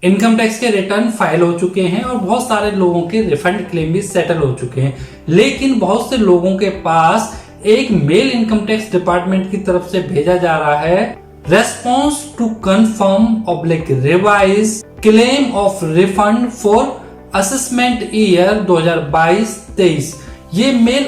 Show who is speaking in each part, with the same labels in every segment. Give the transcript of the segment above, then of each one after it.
Speaker 1: Income tax के return file हो चुके हैं और बहुत सारे लोगों के रिफंड क्लेम भी सेटल हो चुके हैं, लेकिन बहुत से लोगों के पास एक मेल इनकम टैक्स डिपार्टमेंट की तरफ से भेजा जा रहा है, response to confirm oblique revise claim of refund for assessment year 2022-23। ये मेल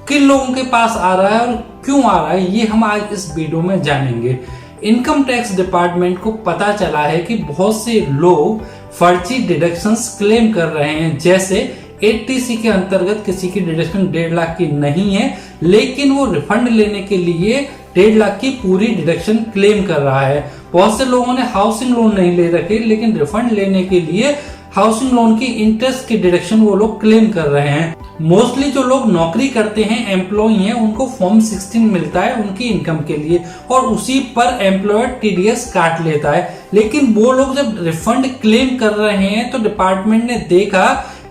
Speaker 1: किन लोगों के पास आ रहा है और क्यों आ रहा है, ये हम आज इस वीडियो में जानेंगे। इनकम टैक्स डिपार्टमेंट को पता चला है कि बहुत से लोग फर्जी डिडक्शंस क्लेम कर रहे हैं, जैसे 80C के अंतर्गत किसी की डिडक्शन 1.5 लाख की नहीं है, लेकिन वो रिफंड लेने के लिए 1.5 लाख की पूरी डिडक्शन क्लेम कर रहा है। बहुत से लोगों ने हाउसिंग लोन नहीं ले रखे, लेकिन रिफंड लेने के लिए हाउसिंग लोन की इंटरेस्ट की डिडक्शन वो लोग क्लेम कर रहे हैं। मोस्टली जो लोग नौकरी करते हैं, एम्प्लॉय हैं, उनको फॉर्म 16 मिलता है उनकी इनकम के लिए और उसी पर एम्प्लॉयर टीडीएस काट लेता है। लेकिन वो लोग जब रिफंड क्लेम कर रहे हैं तो डिपार्टमेंट ने देखा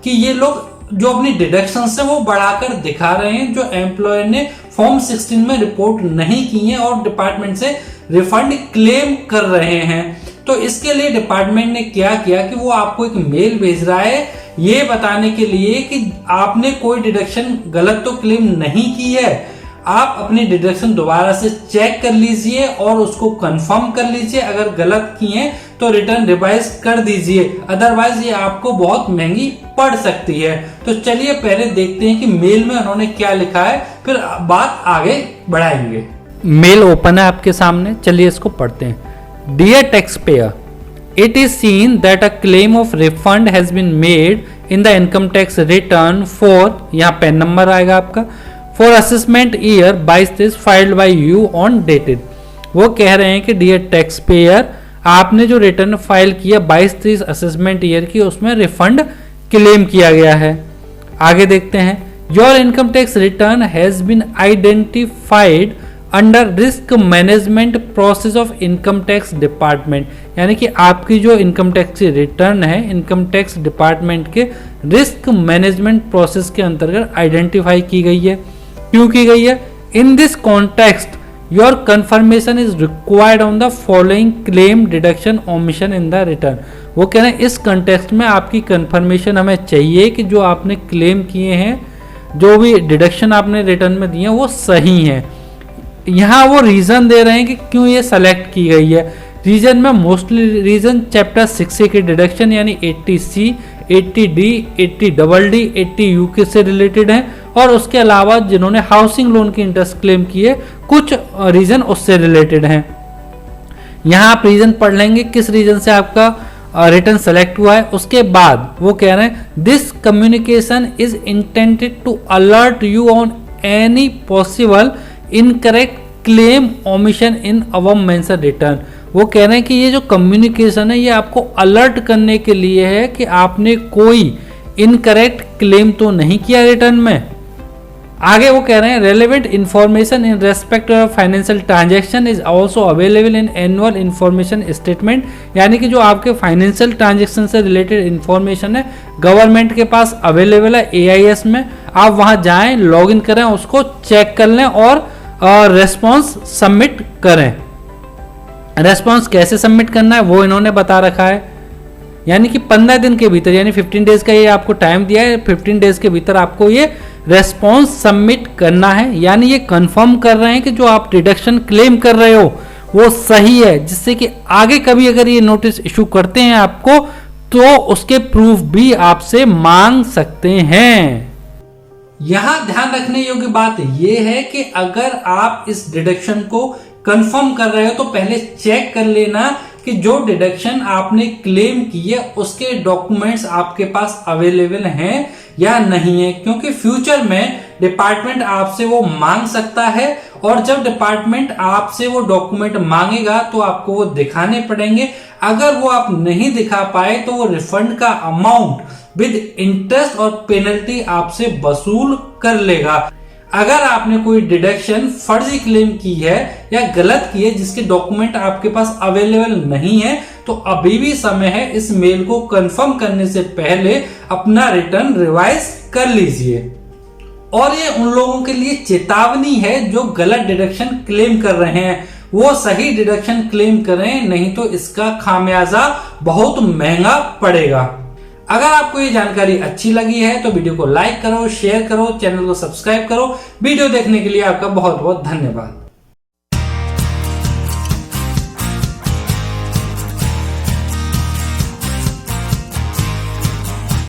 Speaker 1: कि ये लोग जो अपनी डिडक्शन है वो बढ़ाकर दिखा रहे हैं, जो एम्प्लॉयर ने फॉर्म 16 में रिपोर्ट नहीं की है और डिपार्टमेंट से रिफंड क्लेम कर रहे हैं। तो इसके लिए डिपार्टमेंट ने क्या किया कि वो आपको एक मेल भेज रहा है ये बताने के लिए कि आपने कोई डिडक्शन गलत तो क्लेम नहीं की है, आप अपनी डिडक्शन दोबारा से चेक कर लीजिए और उसको कंफर्म कर लीजिए। अगर गलत किए तो रिटर्न रिवाइज कर दीजिए, अदरवाइज ये आपको बहुत महंगी पड़ सकती है। तो चलिए पहले देखते हैं कि मेल में उन्होंने क्या लिखा है, फिर बात आगे बढ़ाएंगे। मेल ओपन है आपके सामने, चलिए इसको पढ़ते हैं। Dear taxpayer, it is seen that a claim of refund has been made in the income tax return for, यहाँ पैन नंबर आएगा आपका, for assessment year 22-23 filed by you on dated। वो कह रहे हैं कि डियर टैक्स पेयर, आपने जो रिटर्न फाइल किया 22-23 असेसमेंट ईयर की, उसमें रिफंड क्लेम किया गया है। आगे देखते हैं। Your income tax return has been identified under risk management process of income tax department, यानी कि आपकी जो इनकम टैक्स की रिटर्न है इनकम टैक्स डिपार्टमेंट के रिस्क मैनेजमेंट प्रोसेस के अंतर्गत आइडेंटिफाई की गई है। क्यों की गई है? In this context your confirmation is required on the following claim deduction omission in the return. वो कह रहे हैं इस कंटेक्स्ट में आपकी कंफर्मेशन हमें चाहिए कि जो आपने क्लेम किए हैं, जो भी डिडक्शन आपने रिटर्न में दिए हैं वो सही है। यहाँ वो रीजन दे रहे हैं कि क्यों ये सेलेक्ट की गई है। रीजन में मोस्टली रीजन चैप्टर 6A की डिडक्शन यानी 80C, 80D, 80DD, 80U के से रिलेटेड है और उसके अलावा जिन्होंने हाउसिंग लोन की इंटरेस्ट क्लेम किए कुछ रीजन उससे रिलेटेड हैं। यहाँ आप रीजन पढ़ लेंगे किस रीजन से आपका रिटर्न सेलेक्ट हुआ है। उसके बाद वो कह रहे हैं this communication is intended to alert you on any possible incorrect claim omission a above mention return. वो कह रहे हैं कि ये जो कम्युनिकेशन है ये आपको अलर्ट करने के लिए है कि आपने कोई इनकरेक्ट क्लेम तो नहीं किया रिटर्न में। आगे वो कह रहे हैं relevant information in respect of financial transaction is also available in annual information statement, यानी कि जो आपके फाइनेंशियल ट्रांजैक्शन से रिलेटेड इंफॉर्मेशन है गवर्नमेंट के पास अवेलेबल है AIS में। आप वहां जाएं, लॉग इन करें, उसको चेक कर लें और रेस्पॉन्स सबमिट करें। रेस्पॉन्स कैसे सबमिट करना है वो इन्होंने बता रखा है, यानी कि 15 दिन के भीतर, यानी 15 डेज का ये आपको टाइम दिया है, 15 डेज के भीतर आपको ये रेस्पॉन्स सबमिट करना है। यानी ये कंफर्म कर रहे हैं कि जो आप डिडक्शन क्लेम कर रहे हो वो सही है, जिससे कि आगे कभी अगर ये नोटिस इशू करते हैं आपको तो उसके प्रूफ भी आपसे मांग सकते हैं। यहां ध्यान रखने योग्य बात यह है कि अगर आप इस डिडक्शन को कंफर्म कर रहे हो तो पहले चेक कर लेना कि जो डिडक्शन आपने क्लेम की है उसके डॉक्यूमेंट्स आपके पास अवेलेबल हैं या नहीं है, क्योंकि फ्यूचर में डिपार्टमेंट आपसे वो मांग सकता है और जब डिपार्टमेंट आपसे वो डॉक्यूमेंट मांगेगा तो आपको वो दिखाने पड़ेंगे। अगर वो आप नहीं दिखा पाए तो वो रिफंड का अमाउंट विद इंटरेस्ट और पेनल्टी आपसे वसूल कर लेगा। अगर आपने कोई डिडक्शन फर्जी क्लेम की है या गलत की है जिसके डॉक्यूमेंट आपके पास अवेलेबल नहीं है तो अभी भी समय है इस मेल को कंफर्म करने से पहले अपना रिटर्न रिवाइज कर लीजिए। और ये उन लोगों के लिए चेतावनी है जो गलत डिडक्शन क्लेम कर रहे हैं। वो सही डिडक्शन क्लेम करें, नहीं तो इसका खामियाजा बहुत महंगा पड़ेगा। अगर आपको ये जानकारी अच्छी लगी है तो वीडियो को लाइक करो, शेयर करो, चैनल को सब्सक्राइब करो। वीडियो देखने के लिए आपका बहुत बहुत धन्यवाद।